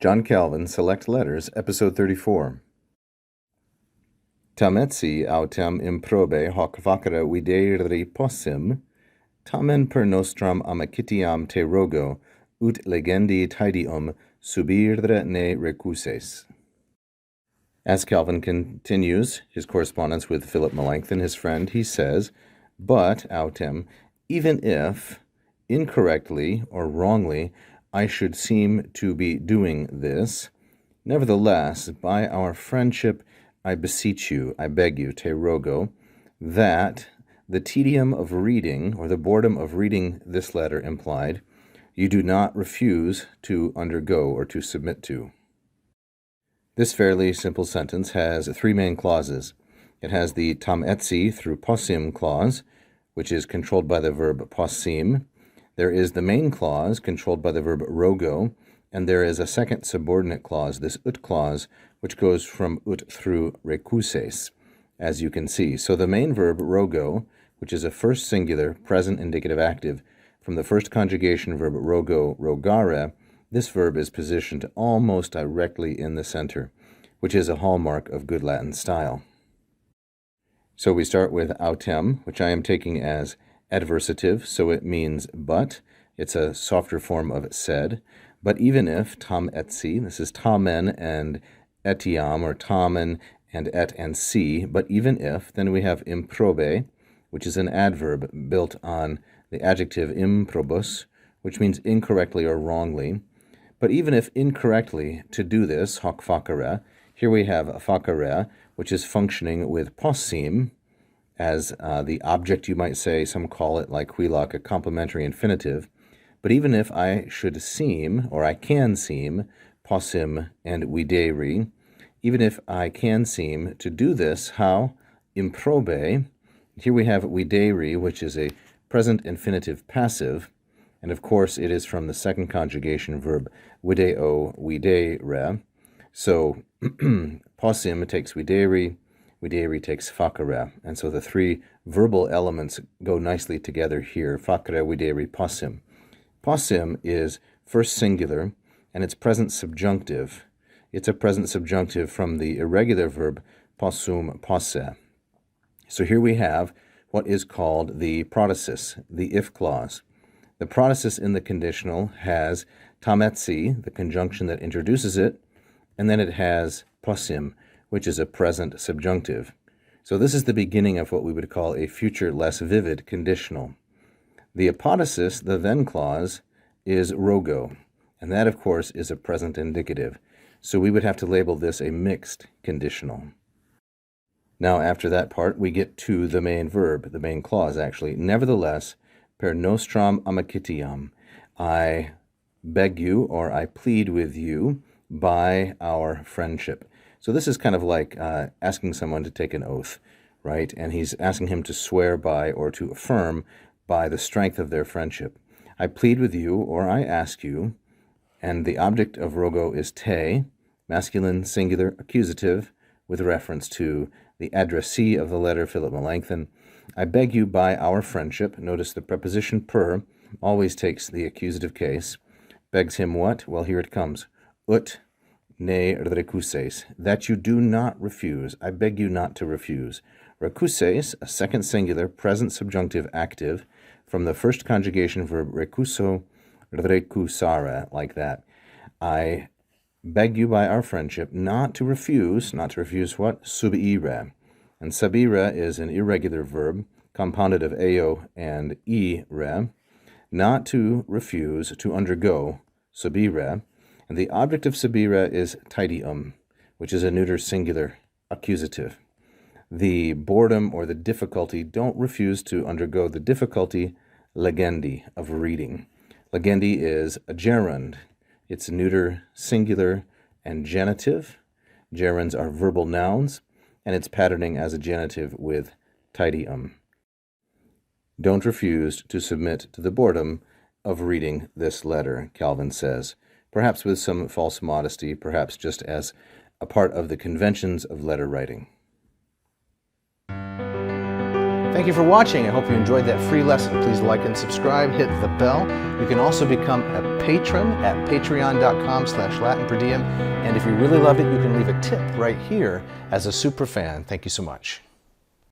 John Calvin, Select Letters, Episode 34. Tam etsi autem improbe hoc facere videri possim, tamen per nostram amicitiam te rogo, ut legendi taedium subire ne recuses. As Calvin continues his correspondence with Philip Melanchthon, his friend, he says, "But, autem, even if, incorrectly or wrongly, I should seem to be doing this, nevertheless, by our friendship, I beseech you, I beg you, te rogo, that the tedium of reading, or the boredom of reading this letter implied, you do not refuse to undergo or to submit to." This fairly simple sentence has three main clauses. It has the tam etsi through possim clause, which is controlled by the verb possim. There is the main clause, controlled by the verb rogo, and there is a second subordinate clause, this ut clause, which goes from ut through recuses, as you can see. So the main verb rogo, which is a first singular, present indicative active, from the first conjugation verb rogo, rogare, this verb is positioned almost directly in the center, which is a hallmark of good Latin style. So we start with autem, which I am taking as adversative, so it means but. It's a softer form of said. But even if, tam etsi, this is tamen and etiam, or tamen and et and si, but even if, then we have improbe, which is an adverb built on the adjective improbus, which means incorrectly or wrongly. But even if incorrectly, to do this, hoc facere, here we have facere, which is functioning with possim as the object, you might say. Some call it, like Wheelock, a complementary infinitive. But even if I should seem, or I can seem, possim and videri, even if I can seem to do this, how? Improbe. Here we have videri, which is a present infinitive passive, and of course it is from the second conjugation verb video, videre. So possim takes videri, videri takes facere, and so the three verbal elements go nicely together here, facere, videri, possim. Possim is first singular, and it's present subjunctive. It's a present subjunctive from the irregular verb possum, posse. So here we have what is called the protasis, the if clause. The protasis in the conditional has tam etsi, the conjunction that introduces it, and then it has possim, which is a present subjunctive. So this is the beginning of what we would call a future less vivid conditional. The apodosis, the then clause, is rogo, and that, of course, is a present indicative. So we would have to label this a mixed conditional. Now, after that part, we get to the main verb, the main clause, actually. Nevertheless, per nostram amicitiam, I beg you, or I plead with you, by our friendship. So this is kind of like asking someone to take an oath, right? And he's asking him to swear by or to affirm by the strength of their friendship. I plead with you, or I ask you, and the object of rogo is te, masculine singular accusative, with reference to the addressee of the letter, Philip Melanchthon. I beg you by our friendship. Notice the preposition per always takes the accusative case. Begs him what? Well, here it comes. Ut ne recuses, that you do not refuse. I beg you not to refuse. Recuses, a second singular, present subjunctive active, from the first conjugation verb recuso, recusare, like that. I beg you by our friendship not to refuse what? Subire. And subire is an irregular verb, compounded of eo and ire, not to refuse, to undergo, subire. And the object of subire is taedium, which is a neuter singular accusative. The boredom or the difficulty, don't refuse to undergo the difficulty, legendi, of reading. Legendi is a gerund. It's neuter singular and genitive. Gerunds are verbal nouns, and it's patterning as a genitive with taedium. Don't refuse to submit to the boredom of reading this letter, Calvin says, perhaps with some false modesty, perhaps just as a part of the conventions of letter writing. Thank you for watching. I hope you enjoyed that free lesson. Please like and subscribe, hit the bell. You can also become a patron at patreon.com/LatinPerDiem. And if you really loved it, you can leave a tip right here as a super fan. Thank you so much.